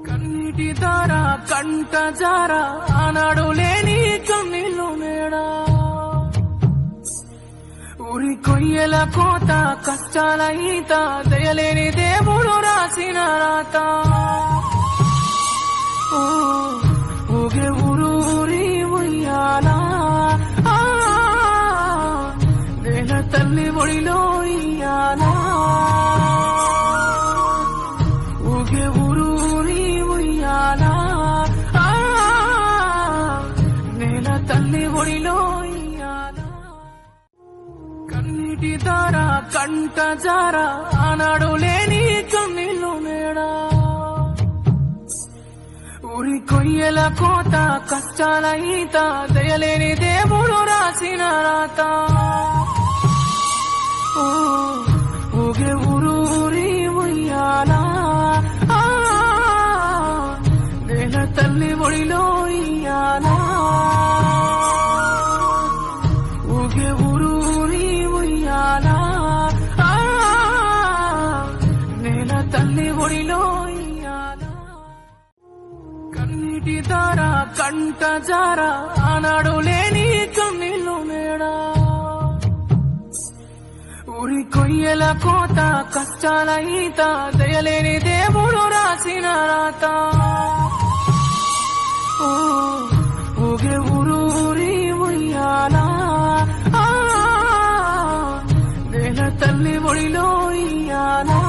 కన్నీటి దార కంట జార ఆనాడు లేని కన్నీళ్ళు మేడా ఊరి కొయ్యల కోత కష్టాల ఈత దయలేని దేవుడు రాసిన రాత ఊగే ఊరు ఊరి ఉయ్యాలా నేల తల్లి ఒడిలో ఇయ్యాలా ఊగే ఊరు ఊరి ఉయ్యాలా నేల తల్లి ఒడిలో ఇయ్యాలా కన్నీటి దార కంట జార ఆనాడు లేని కన్నీళ్ళు మేడా ఊరి కొయ్యల కోత కష్టాల ఈత దయలేని దేవుడు రాసిన రాత ఊగే ఊరు ఊరి ఉయ్యాలా నేల తల్లి ఒడిలో ఇయ్యాలా ఊగే ఊరు ఊరి ఉయ్యాలా నేల తల్లి ఒడిలో ఇయ్యాలా కన్నీటి దార కంట జార ఆనాడు లేని కన్నీళ్ళు మేడా ఊరి కొయ్యల కోత కష్టాల ఈత దయలేని దేవుడు రాసిన రాత ఊగే ఊరు ఊరి ఉయ్యాలా నేల తల్లి ఒడిలో ఇయ్యాలా